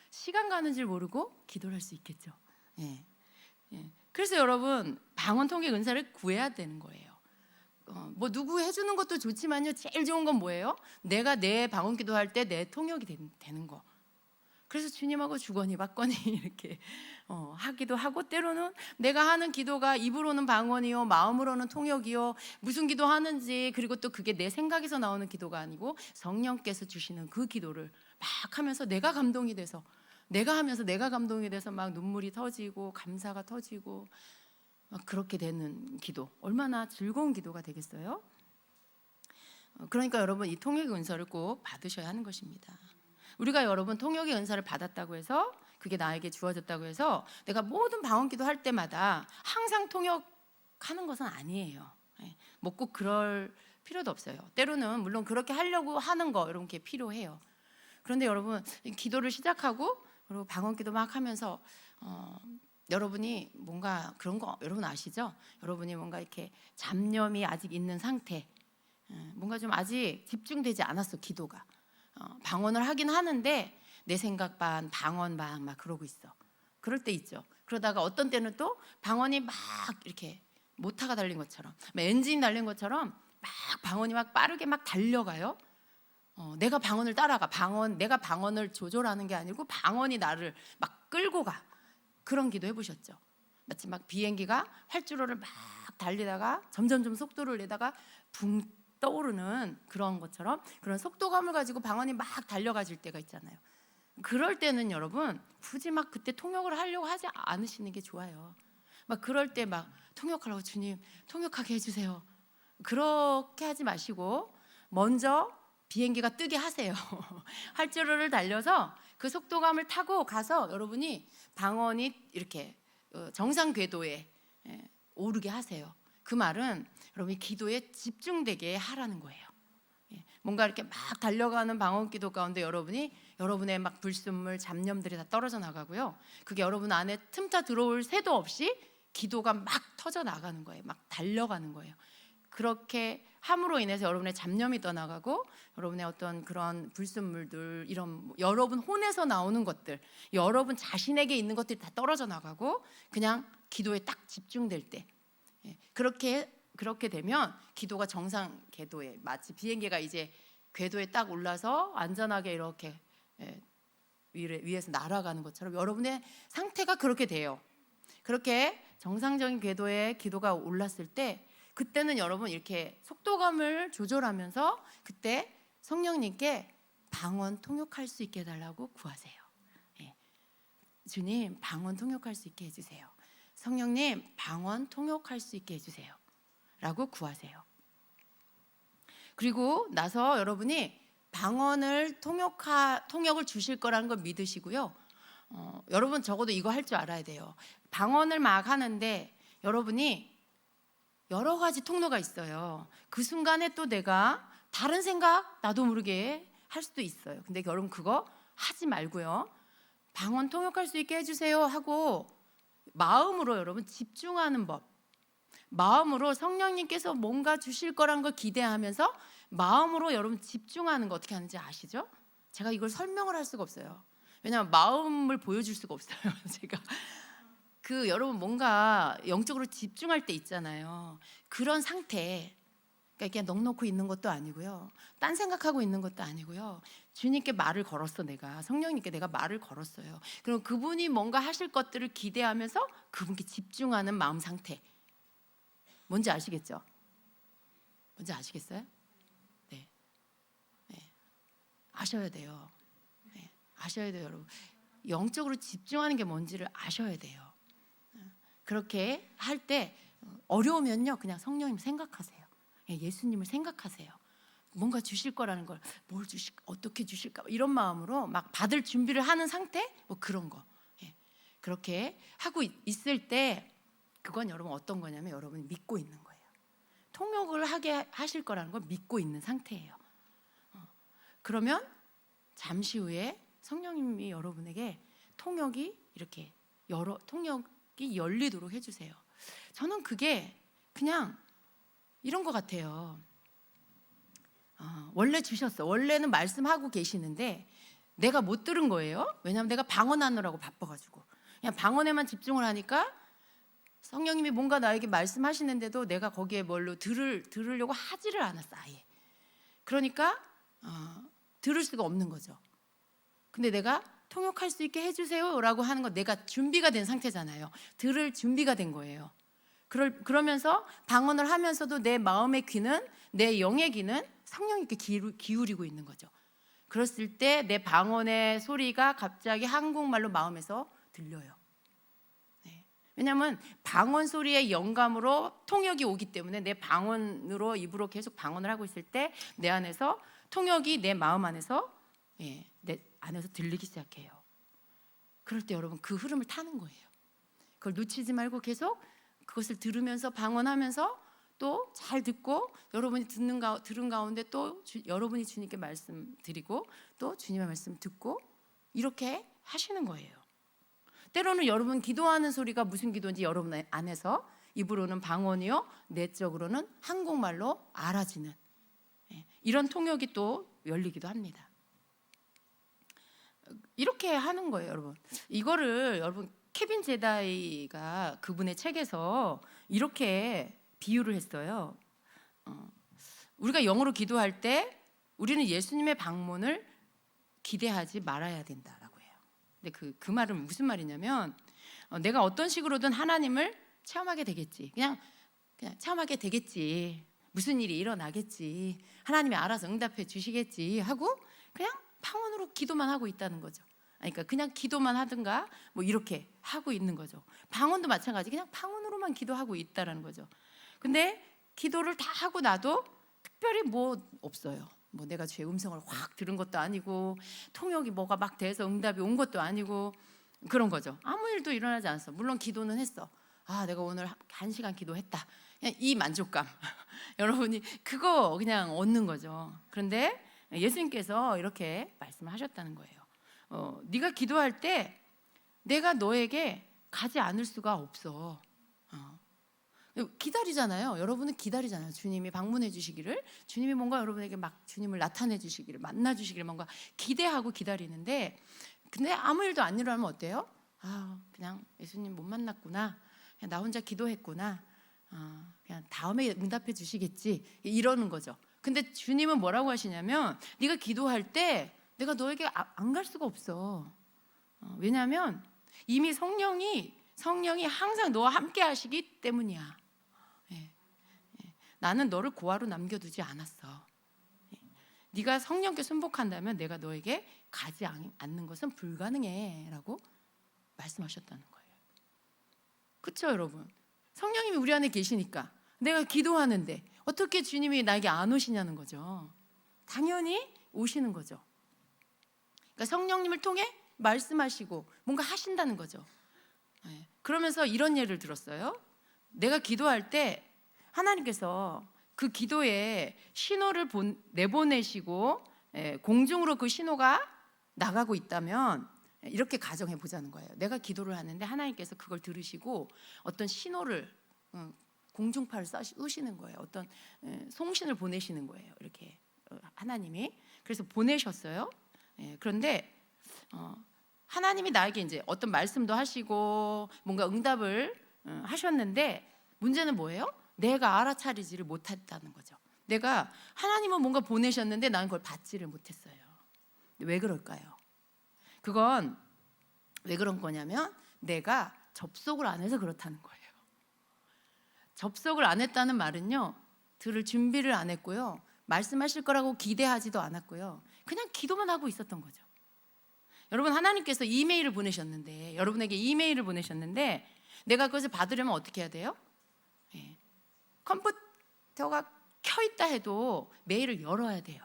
시간 가는 줄 모르고 기도를 할 수 있겠죠. 예. 예. 그래서 여러분, 방언 통역 은사를 구해야 되는 거예요. 뭐 누구 해주는 것도 좋지만요, 제일 좋은 건 뭐예요? 내가 내 방언 기도할 때 내 통역이 되는 거. 그래서 주님하고 주거니 받거니 이렇게 하기도 하고, 때로는 내가 하는 기도가 입으로는 방언이요, 마음으로는 통역이요, 무슨 기도 하는지, 그리고 또 그게 내 생각에서 나오는 기도가 아니고 성령께서 주시는 그 기도를 막 하면서 내가 감동이 돼서, 내가 하면서 내가 감동이 돼서 막 눈물이 터지고 감사가 터지고 막 그렇게 되는 기도, 얼마나 즐거운 기도가 되겠어요? 그러니까 여러분, 이 통역의 은사를 꼭 받으셔야 하는 것입니다. 우리가 여러분 통역의 은사를 받았다고 해서, 그게 나에게 주어졌다고 해서 내가 모든 방언 기도 할 때마다 항상 통역하는 것은 아니에요. 뭐 꼭 그럴 필요도 없어요. 때로는 물론 그렇게 하려고 하는 거 이런 게 필요해요. 그런데 여러분, 기도를 시작하고 그리고 방언 기도 막 하면서 여러분이 뭔가 그런 거 여러분 아시죠? 여러분이 뭔가 이렇게 잡념이 아직 있는 상태, 뭔가 좀 아직 집중되지 않았어, 기도가. 방언을 하긴 하는데 내 생각 반 방언 반 막 그러고 있어. 그럴 때 있죠. 그러다가 어떤 때는 또 방언이 막 이렇게 모터가 달린 것처럼, 막 엔진 달린 것처럼 막 방언이 막 빠르게 막 달려가요. 내가 방언을 따라가. 내가 방언을 조절하는 게 아니고 방언이 나를 막 끌고 가. 그런 기도 해보셨죠? 마치 막 비행기가 활주로를 막 달리다가 점점점 속도를 내다가 붕 떠오르는 그런 것처럼, 그런 속도감을 가지고 방언이 막 달려가질 때가 있잖아요. 그럴 때는 여러분, 굳이 막 그때 통역을 하려고 하지 않으시는 게 좋아요. 막 그럴 때 막 통역하라고, 주님 통역하게 해주세요, 그렇게 하지 마시고 먼저 비행기가 뜨게 하세요. 활주로를 달려서 그 속도감을 타고 가서 여러분이 방언이 이렇게 정상 궤도에 오르게 하세요. 그 말은 여러분이 기도에 집중되게 하라는 거예요. 뭔가 이렇게 막 달려가는 방언 기도 가운데 여러분의 막 불순물, 잡념들이 다 떨어져 나가고요. 그게 여러분 안에 틈타 들어올 새도 없이 기도가 막 터져 나가는 거예요. 막 달려가는 거예요. 그렇게 함으로 인해서 여러분의 잡념이 떠나가고, 여러분의 어떤 그런 불순물들, 이런 여러분 혼에서 나오는 것들, 여러분 자신에게 있는 것들이 다 떨어져 나가고 그냥 기도에 딱 집중될 때, 그렇게 되면 기도가 정상 궤도에, 마치 비행기가 이제 궤도에 딱 올라서 안전하게 이렇게 위에서 날아가는 것처럼 여러분의 상태가 그렇게 돼요. 그렇게 정상적인 궤도에 기도가 올랐을 때, 그때는 여러분 이렇게 속도감을 조절하면서 그때 성령님께 방언 통역할 수 있게 해달라고 구하세요. 주님, 방언 통역할 수 있게 해주세요. 성령님, 방언 통역할 수 있게 해주세요 라고 구하세요. 그리고 나서 여러분이 방언을 통역을 주실 거라는 걸 믿으시고요. 여러분 적어도 이거 할 줄 알아야 돼요. 방언을 막 하는데 여러분이 여러 가지 통로가 있어요. 그 순간에 또 내가 다른 생각 나도 모르게 할 수도 있어요. 근데 여러분 그거 하지 말고요. 방언 통역할 수 있게 해주세요 하고 마음으로 여러분 집중하는 법, 마음으로 성령님께서 뭔가 주실 거란 걸 기대하면서 마음으로 여러분 집중하는 거 어떻게 하는지 아시죠? 제가 이걸 설명을 할 수가 없어요. 왜냐하면 마음을 보여줄 수가 없어요. 제가 여러분 뭔가 영적으로 집중할 때 있잖아요. 그런 상태, 그러니까 그냥 넋놓고 있는 것도 아니고요, 딴 생각하고 있는 것도 아니고요, 주님께 말을 걸었어. 내가 성령님께 내가 말을 걸었어요. 그럼 그분이 뭔가 하실 것들을 기대하면서 그분께 집중하는 마음 상태, 뭔지 아시겠죠? 뭔지 아시겠어요? 네, 아셔야 돼요. 아셔야 돼요, 여러분. 영적으로 집중하는 게 뭔지를 아셔야 돼요. 그렇게 할 때 어려우면요, 그냥 성령님 생각하세요. 예수님을 생각하세요. 뭔가 주실 거라는 걸, 뭘 주실까, 어떻게 주실까, 이런 마음으로 막 받을 준비를 하는 상태, 뭐 그런 거. 그렇게 하고 있을 때 그건 여러분 어떤 거냐면 여러분이 믿고 있는 거예요. 통역을 하게 하실 거라는 걸 믿고 있는 상태예요. 그러면 잠시 후에 성령님이 여러분에게 통역이 이렇게 통역이 열리도록 해주세요. 저는 그게 그냥 이런 것 같아요. 원래 주셨어. 원래는 말씀하고 계시는데 내가 못 들은 거예요. 왜냐하면 내가 방언하느라고 바빠가지고 그냥 방언에만 집중을 하니까 성령님이 뭔가 나에게 말씀하시는데도 내가 거기에 뭘로 들으려고 하지를 않았어 아예. 그러니까 들을 수가 없는 거죠. 근데 내가 통역할 수 있게 해주세요 라고 하는 건 내가 준비가 된 상태잖아요. 들을 준비가 된 거예요. 그러면서 방언을 하면서도 내 마음의 귀는, 내 영의 귀는 성령님께 기울이고 있는 거죠. 그랬을 때 내 방언의 소리가 갑자기 한국말로 마음에서 들려요. 왜냐하면 방언 소리의 영감으로 통역이 오기 때문에 내 방언으로 입으로 계속 방언을 하고 있을 때 내 안에서 통역이 내 마음 안에서 내 안에서 들리기 시작해요. 그럴 때 여러분 그 흐름을 타는 거예요. 그걸 놓치지 말고 계속 그것을 들으면서 방언하면서 또 잘 듣고 여러분이 들은 가운데 또 여러분이 주님께 말씀드리고 또 주님의 말씀 듣고 이렇게 하시는 거예요. 때로는 여러분 기도하는 소리가 무슨 기도인지 여러분 안에서 입으로는 방언이요 내적으로는 한국말로 알아지는 이런 통역이 또 열리기도 합니다. 이렇게 하는 거예요, 여러분. 이거를 여러분 케빈 제다이가 그분의 책에서 이렇게 비유를 했어요. 우리가 영어로 기도할 때 우리는 예수님의 방문을 기대하지 말아야 된다라고 해요. 근데 그 말은 무슨 말이냐면 내가 어떤 식으로든 하나님을 체험하게 되겠지. 그냥 체험하게 되겠지. 무슨 일이 일어나겠지. 하나님이 알아서 응답해 주시겠지 하고 그냥 방언으로 기도만 하고 있다는 거죠. 그러니까 그냥 기도만 하든가 뭐 이렇게 하고 있는 거죠. 방언도 마찬가지. 그냥 방언으로만 기도하고 있다라는 거죠. 근데 기도를 다 하고 나도 특별히 뭐 없어요. 뭐 내가 주의 음성을 확 들은 것도 아니고 통역이 뭐가 막 돼서 응답이 온 것도 아니고 그런 거죠. 아무 일도 일어나지 않았어. 물론 기도는 했어. 내가 오늘 1시간 기도했다. 그냥 이 만족감. 여러분이 그거 그냥 얻는 거죠. 그런데 예수님께서 이렇게 말씀하셨다는 거예요. 네가 기도할 때 내가 너에게 가지 않을 수가 없어. 기다리잖아요. 여러분은 기다리잖아요. 주님이 방문해 주시기를, 주님이 뭔가 여러분에게 막 주님을 나타내 주시기를, 만나 주시기를 뭔가 기대하고 기다리는데 근데 아무 일도 안 일어나면 어때요? 그냥 예수님 못 만났구나. 그냥 나 혼자 기도했구나. 그냥 다음에 응답해 주시겠지. 이러는 거죠. 근데 주님은 뭐라고 하시냐면 네가 기도할 때 내가 너에게 안 갈 수가 없어. 왜냐하면 이미 성령이 항상 너와 함께 하시기 때문이야. 나는 너를 고아로 남겨두지 않았어. 네가 성령께 순복한다면 내가 너에게 가지 않는 것은 불가능해 라고 말씀하셨다는 거예요. 그렇죠, 여러분? 성령님이 우리 안에 계시니까 내가 기도하는데 어떻게 주님이 나에게 안 오시냐는 거죠. 당연히 오시는 거죠. 그러니까 성령님을 통해 말씀하시고 뭔가 하신다는 거죠. 그러면서 이런 예를 들었어요. 내가 기도할 때 하나님께서 그 기도에 신호를 내보내시고 공중으로 그 신호가 나가고 있다면 이렇게 가정해 보자는 거예요. 내가 기도를 하는데 하나님께서 그걸 들으시고 어떤 신호를 공중파를 쏘시는 거예요. 어떤 송신을 보내시는 거예요. 이렇게 하나님이 그래서 보내셨어요. 그런데 하나님이 나에게 이제 어떤 말씀도 하시고 뭔가 응답을 하셨는데 문제는 뭐예요? 내가 알아차리지를 못했다는 거죠. 내가 하나님은 뭔가 보내셨는데 나는 그걸 받지를 못했어요. 왜 그럴까요? 그건 왜 그런 거냐면 내가 접속을 안 해서 그렇다는 거예요. 접속을 안 했다는 말은요, 들을 준비를 안 했고요, 말씀하실 거라고 기대하지도 않았고요, 그냥 기도만 하고 있었던 거죠. 여러분, 하나님께서 이메일을 보내셨는데, 여러분에게 이메일을 보내셨는데 내가 그것을 받으려면 어떻게 해야 돼요? 컴퓨터가 켜 있다 해도 메일을 열어야 돼요.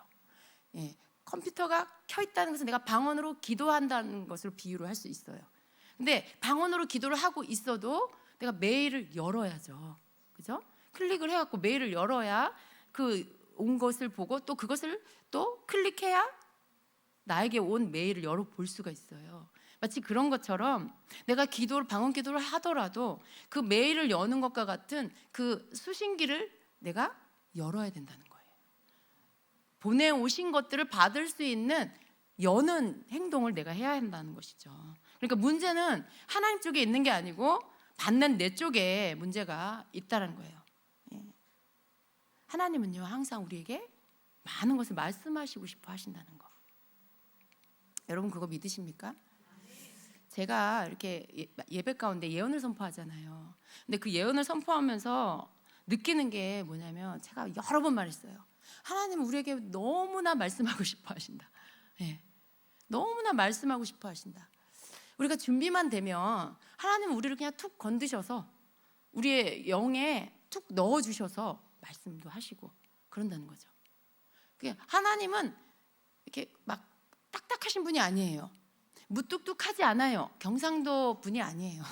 예, 컴퓨터가 켜 있다는 것은 내가 방언으로 기도한다는 것을 비유를 할 수 있어요. 근데 방언으로 기도를 하고 있어도 내가 메일을 열어야죠. 그죠? 클릭을 해갖고 메일을 열어야 그 온 것을 보고 또 그것을 또 클릭해야 나에게 온 메일을 열어볼 수가 있어요. 마치 그런 것처럼 내가 방언 기도를 하더라도 그 메일을 여는 것과 같은 그 수신기를 내가 열어야 된다는 거예요. 보내오신 것들을 받을 수 있는 여는 행동을 내가 해야 한다는 것이죠. 그러니까 문제는 하나님 쪽에 있는 게 아니고 받는 내 쪽에 문제가 있다는 거예요. 하나님은요 항상 우리에게 많은 것을 말씀하시고 싶어 하신다는 거. 여러분 그거 믿으십니까? 제가 이렇게 예배 가운데 예언을 선포하잖아요. 근데 그 예언을 선포하면서 느끼는 게 뭐냐면 제가 여러 번 말했어요. 하나님은 우리에게 너무나 말씀하고 싶어 하신다. 네. 너무나 말씀하고 싶어 하신다. 우리가 준비만 되면 하나님은 우리를 그냥 툭 건드셔서 우리의 영에 툭 넣어주셔서 말씀도 하시고 그런다는 거죠. 하나님은 이렇게 막 딱딱하신 분이 아니에요. 무뚝뚝하지 않아요. 경상도 분이 아니에요.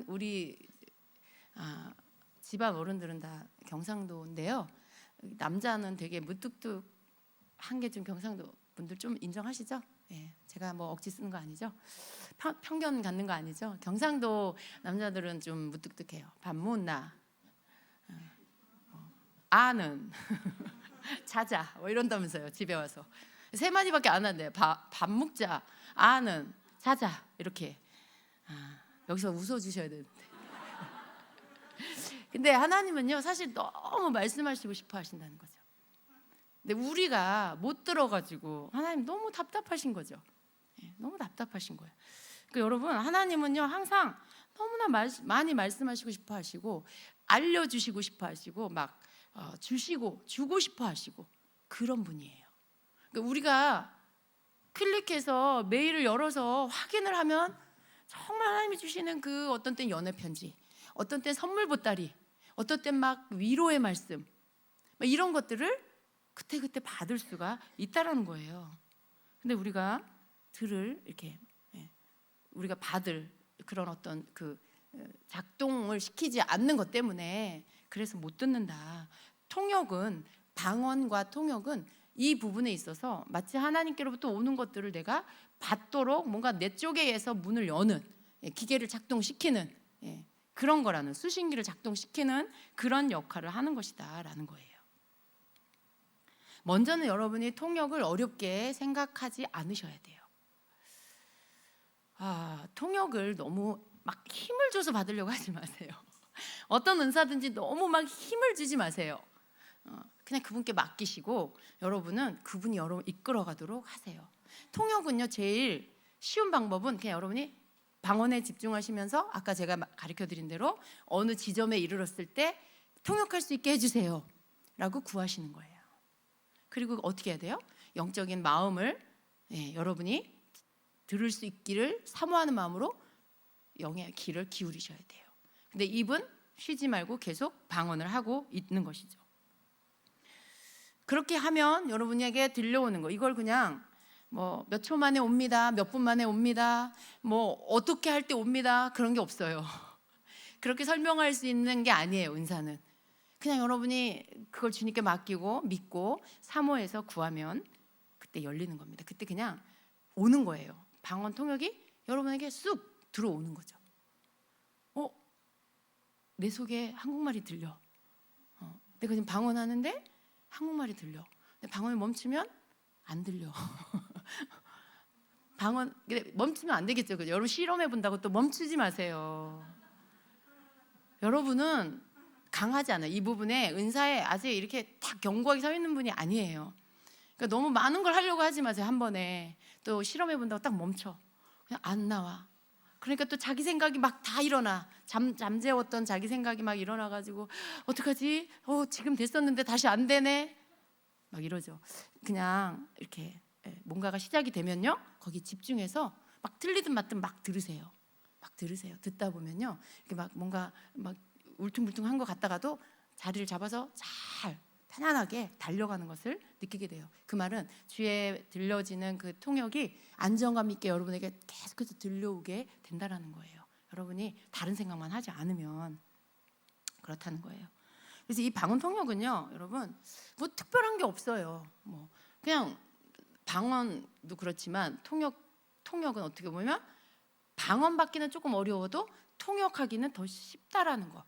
우리 집안 어른들은 다 경상도인데요. 남자는 되게 무뚝뚝한 게 좀 경상도 분들 좀 인정하시죠? 예, 제가 뭐 억지 쓰는 거 아니죠? 편견 갖는 거 아니죠? 경상도 남자들은 좀 무뚝뚝해요. 밥 묻나? 아는 자자 뭐 이런다면서요. 집에 와서 3마디밖에 안 한대요. 밥 먹자, 아는, 자자 이렇게. 여기서 웃어주셔야 되는데. 근데 하나님은요 사실 너무 말씀하시고 싶어 하신다는 거죠. 근데 우리가 못 들어가지고 하나님 너무 답답하신 거죠. 너무 답답하신 거예요. 그러니까 여러분 하나님은요 항상 너무나 많이 말씀하시고 싶어 하시고 알려주시고 싶어 하시고 막 주고 싶어 하시고 그런 분이에요. 그러니까 우리가 클릭해서 메일을 열어서 확인을 하면 정말 하나님이 주시는 그 어떤 땐 연애 편지, 어떤 땐 선물 보따리, 어떤 땐 막 위로의 말씀 이런 것들을 그때 받을 수가 있다라는 거예요. 근데 우리가 이렇게 우리가 받을 그런 어떤 그 작동을 시키지 않는 것 때문에 그래서 못 듣는다. 방언과 통역은 이 부분에 있어서 마치 하나님께로부터 오는 것들을 내가 받도록 뭔가 내 쪽에서 문을 여는 기계를 작동시키는 그런 거라는, 수신기를 작동시키는 그런 역할을 하는 것이다라는 거예요. 먼저는 여러분이 통역을 어렵게 생각하지 않으셔야 돼요. 통역을 너무 막 힘을 줘서 받으려고 하지 마세요. 어떤 은사든지 너무 막 힘을 주지 마세요. 그냥 그분께 맡기시고 여러분은 그분이 여러분 이끌어가도록 하세요. 통역은요 제일 쉬운 방법은 그냥 여러분이 방언에 집중하시면서 아까 제가 가르쳐드린 대로 어느 지점에 이르렀을 때 통역할 수 있게 해주세요 라고 구하시는 거예요. 그리고 어떻게 해야 돼요? 영적인 마음을 여러분이 들을 수 있기를 사모하는 마음으로 영의 귀를 기울이셔야 돼요. 근데 입은 쉬지 말고 계속 방언을 하고 있는 것이죠. 그렇게 하면 여러분에게 들려오는 거, 이걸 그냥 뭐 몇 초 만에 옵니다, 몇 분 만에 옵니다, 뭐 어떻게 할 때 옵니다, 그런 게 없어요. 그렇게 설명할 수 있는 게 아니에요. 은사는 그냥 여러분이 그걸 주님께 맡기고 믿고 사모해서 구하면 그때 열리는 겁니다. 그때 그냥 오는 거예요. 방언 통역이 여러분에게 쑥 들어오는 거죠. 내 속에 한국말이 들려. 내가 지금 방언하는데 한국말이 들려. 근데 방언이 멈추면 안 들려. 방언 멈추면 안 되겠죠. 그죠? 여러분 실험해 본다고 또 멈추지 마세요. 여러분은 강하지 않아요. 이 부분에 은사에 아직 이렇게 딱 견고하게 서 있는 분이 아니에요. 그러니까 너무 많은 걸 하려고 하지 마세요. 한 번에 또 실험해 본다고 딱 멈춰. 그냥 안 나와. 그러니까 또 자기 생각이 막 다 일어나. 잠재웠던 자기 생각이 막 일어나가지고 어떡하지? 지금 됐었는데 다시 안 되네. 막 이러죠. 그냥 이렇게 뭔가가 시작이 되면요, 거기 집중해서 막 틀리든 맞든 막 들으세요. 막 들으세요. 듣다 보면요, 이렇게 막 뭔가 막 울퉁불퉁한 것 같다가도 자리를 잡아서 잘 편안하게 달려가는 것을 느끼게 돼요. 그 말은 주에 들려지는 그 통역이 안정감 있게 여러분에게 계속해서 들려오게 된다라는 거예요. 여러분이 다른 생각만 하지 않으면 그렇다는 거예요. 그래서 이 방언 통역은요, 여러분 뭐 특별한 게 없어요. 뭐 그냥 방언도 그렇지만 통역은 어떻게 보면 방언 받기는 조금 어려워도 통역하기는 더 쉽다라는 거.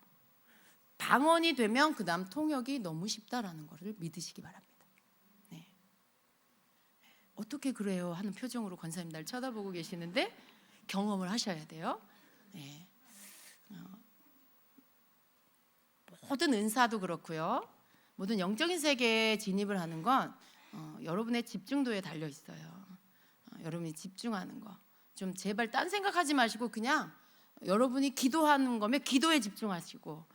방언이 되면 그다음 통역이 너무 쉽다라는 것을 믿으시기 바랍니다. 네. 어떻게 그래요? 하는 표정으로 권사님 날 쳐다보고 계시는데 경험을 하셔야 돼요. 네. 모든 은사도 그렇고요. 모든 영적인 세계에 진입을 하는 건 여러분의 집중도에 달려 있어요. 여러분이 집중하는 거. 좀 제발 딴 생각하지 마시고 그냥 여러분이 기도하는 거면 기도에 집중하시고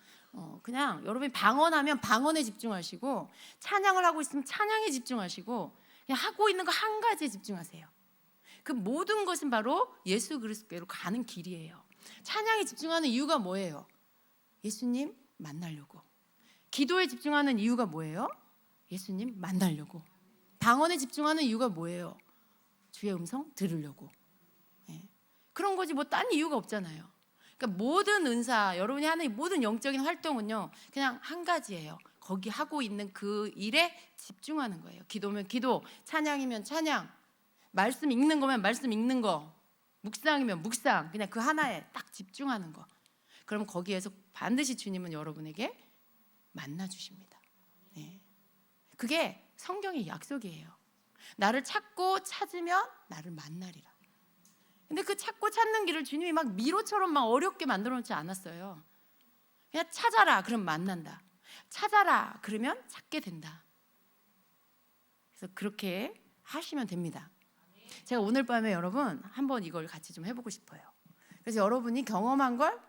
그냥 여러분이 방언하면 방언에 집중하시고 찬양을 하고 있으면 찬양에 집중하시고 그냥 하고 있는 거 한 가지에 집중하세요. 그 모든 것은 바로 예수 그리스도께로 가는 길이에요. 찬양에 집중하는 이유가 뭐예요? 예수님 만나려고. 기도에 집중하는 이유가 뭐예요? 예수님 만나려고. 방언에 집중하는 이유가 뭐예요? 주의 음성 들으려고. 네. 그런 거지 뭐 딴 이유가 없잖아요. 그러니까 모든 은사, 여러분이 하는 모든 영적인 활동은요 그냥 한 가지예요. 거기 하고 있는 그 일에 집중하는 거예요. 기도면 기도, 찬양이면 찬양, 말씀 읽는 거면 말씀 읽는 거, 묵상이면 묵상, 그냥 그 하나에 딱 집중하는 거. 그럼 거기에서 반드시 주님은 여러분에게 만나 주십니다. 네. 그게 성경의 약속이에요. 나를 찾고 찾으면 나를 만나리라. 근데 그 찾고 찾는 길을 주님이 막 미로처럼 막 어렵게 만들어 놓지 않았어요. 그냥 찾아라 그럼 만난다. 찾아라 그러면 찾게 된다. 그래서 그렇게 하시면 됩니다. 제가 오늘 밤에 여러분 한번 이걸 같이 좀 해보고 싶어요. 그래서 여러분이 경험한 걸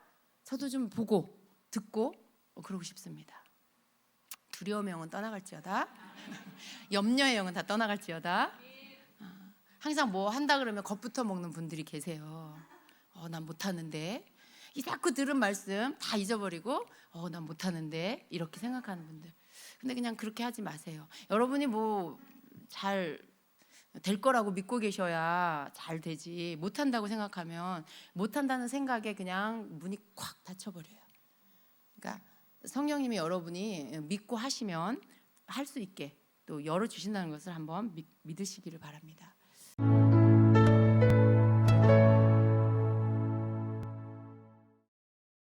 저도 좀 보고 듣고 그러고 싶습니다. 두려움의 영은 떠나갈지어다. 염려의 영은 다 떠나갈지어다. 항상 뭐 한다 그러면 겁부터 먹는 분들이 계세요. 난 못하는데. 이 자꾸 들은 말씀 다 잊어버리고 난 못하는데 이렇게 생각하는 분들. 근데 그냥 그렇게 하지 마세요. 여러분이 뭐 잘 될 거라고 믿고 계셔야 잘 되지. 못한다고 생각하면 못한다는 생각에 그냥 문이 콱 닫혀버려요. 그러니까 성령님이 여러분이 믿고 하시면 할 수 있게 또 열어주신다는 것을 한번 믿으시기를 바랍니다.